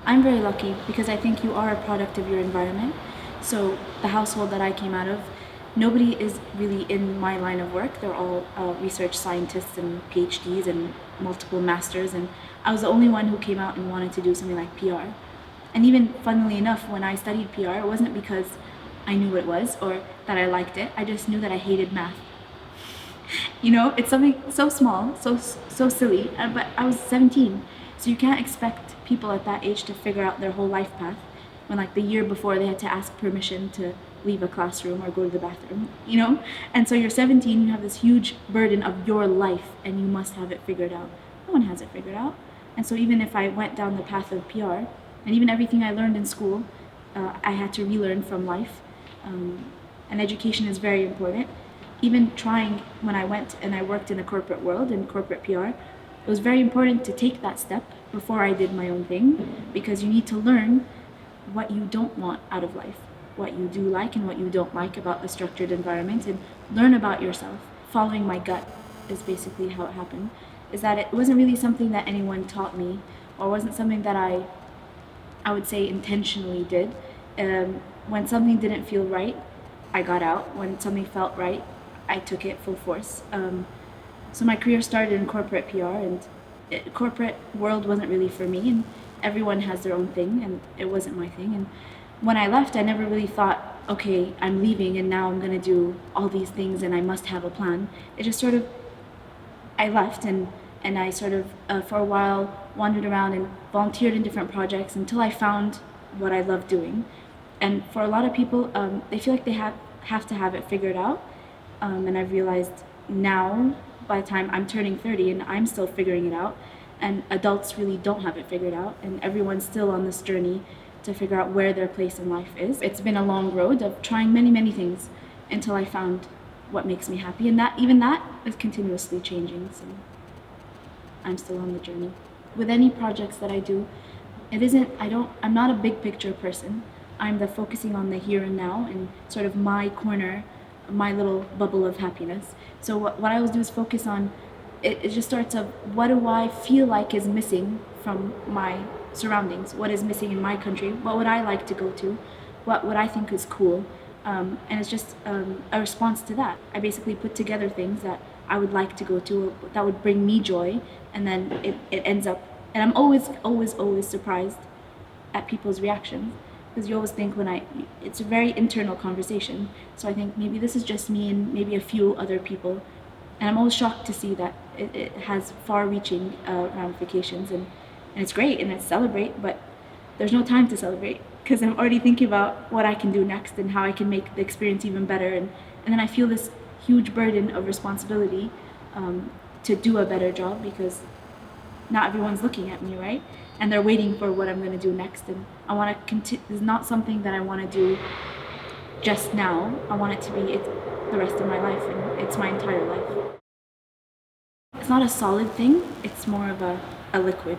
I'm very lucky because I think you are a product of your environment. So the household that I came out of, nobody is really in my line of work. They're all research scientists and PhDs and multiple masters, and I was the only one who came out and wanted to do something like PR. And even funnily enough, when I studied PR, it wasn't because I knew what it was or that I liked it. I just knew that I hated math. You know, it's something so small, so silly, but I was 17, so you can't expect people at that age to figure out their whole life path when like the year before they had to ask permission to leave a classroom or go to the bathroom, you know? And so you're 17, you have this huge burden of your life and you must have it figured out. No one has it figured out. And so even if I went down the path of PR, and even everything I learned in school, I had to relearn from life. And education is very important. Even trying, when I went and I worked in the corporate world, in corporate PR, it was very important to take that step before I did my own thing, because you need to learn what you don't want out of life, what you do like and what you don't like about the structured environment, and learn about yourself. Following my gut is basically how it happened, is that it wasn't really something that anyone taught me, or wasn't something that I would say intentionally did. When something didn't feel right, I got out. When something felt right, I took it full force. So my career started in corporate PR, and corporate world wasn't really for me, and everyone has their own thing, and it wasn't my thing. And when I left, I never really thought, okay, I'm leaving and now I'm gonna do all these things and I must have a plan. It just sort of, I left and I sort of, for a while, wandered around and volunteered in different projects until I found what I love doing. And for a lot of people, they feel like they have to have it figured out. And I've realized now, by the time I'm turning 30 and I'm still figuring it out, and adults really don't have it figured out, and everyone's still on this journey to figure out where their place in life is. It's been a long road of trying many, many things until I found what makes me happy, and that is continuously changing, so I'm still on the journey. With any projects that I do, I'm not a big picture person. I'm the focusing on the here and now and sort of my corner, my little bubble of happiness. So what I always do is focus on, it just starts of what do I feel like is missing from my surroundings, what is missing in my country, what would I like to go to, what would I think is cool, and it's just a response to that. I basically put together things that I would like to go to, that would bring me joy, and then it ends up, and I'm always surprised at people's reactions, because you always think it's a very internal conversation, so I think maybe this is just me and maybe a few other people, and I'm always shocked to see that it has far-reaching ramifications, and it's great and it's celebrate, but there's no time to celebrate because I'm already thinking about what I can do next and how I can make the experience even better, and then I feel this huge burden of responsibility to do a better job, because not everyone's looking at me, right? And they're waiting for what I'm going to do next, and I want to continue. It's not something that I want to do just now. I want it to be the rest of my life, and it's my entire life. It's not a solid thing. It's more of a liquid,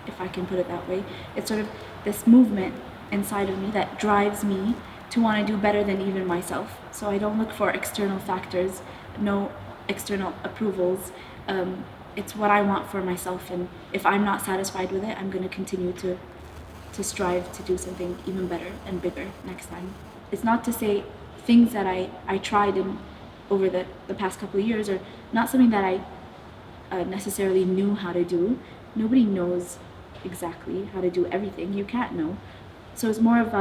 if I can put it that way. It's sort of this movement inside of me that drives me to want to do better than even myself. So I don't look for external factors, no external approvals. It's what I want for myself, and if I'm not satisfied with it, I'm going to continue to strive to do something even better and bigger next time. It's not to say things that I tried over the past couple of years are not something that I necessarily knew how to do. Nobody knows exactly how to do everything. You can't know. So it's more of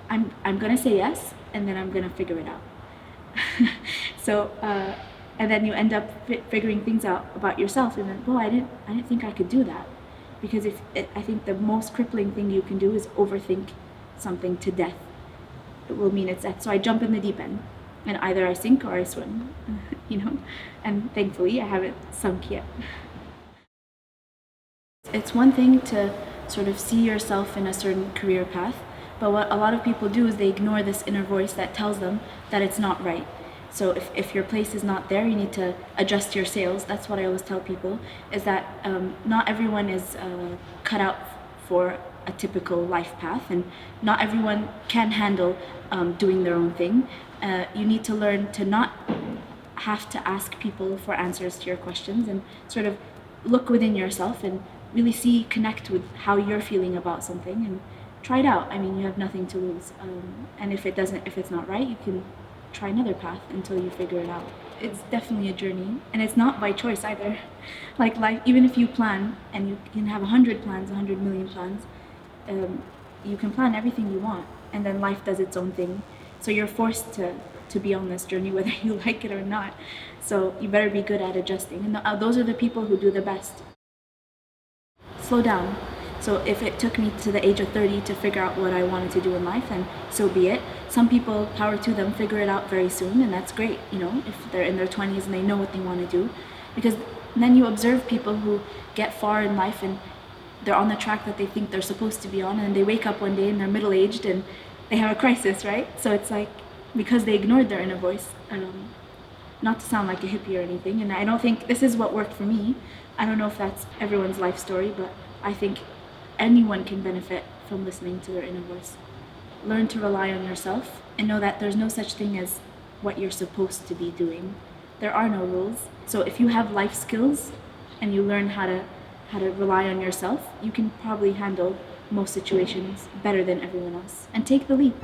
I'm going to say yes, and then I'm going to figure it out. So and then you end up figuring things out about yourself, and then, well, I didn't think I could do that, because I think the most crippling thing you can do is overthink something to death. It will mean it's death. So I jump in the deep end, and either I sink or I swim, you know, and thankfully I haven't sunk yet. It's one thing to sort of see yourself in a certain career path, But what a lot of people do is they ignore this inner voice that tells them that it's not right. So if your place is not there, you need to adjust your sails. That's what I always tell people, is that not everyone is cut out for a typical life path, and not everyone can handle doing their own thing. You need to learn to not have to ask people for answers to your questions, and sort of look within yourself and really connect with how you're feeling about something, and try it out. I mean, you have nothing to lose. And if it's not right, you can try another path until you figure it out. It's definitely a journey, and it's not by choice either. Like life, even if you plan, and you can have 100 plans, 100 million plans, you can plan everything you want, and then life does its own thing. So you're forced to be on this journey whether you like it or not. So you better be good at adjusting. And those are the people who do the best. Slow down. So if it took me to the age of 30 to figure out what I wanted to do in life, then so be it. Some people, power to them, figure it out very soon, and that's great, you know, if they're in their 20s and they know what they want to do. Because then you observe people who get far in life and they're on the track that they think they're supposed to be on, and they wake up one day and they're middle-aged and they have a crisis, right? So it's like, because they ignored their inner voice. Not to sound like a hippie or anything, and I don't think this is what worked for me. I don't know if that's everyone's life story, but I think anyone can benefit from listening to their inner voice. Learn to rely on yourself and know that there's no such thing as what you're supposed to be doing. There are no rules. So if you have life skills and you learn how to rely on yourself, you can probably handle most situations better than everyone else. And take the leap.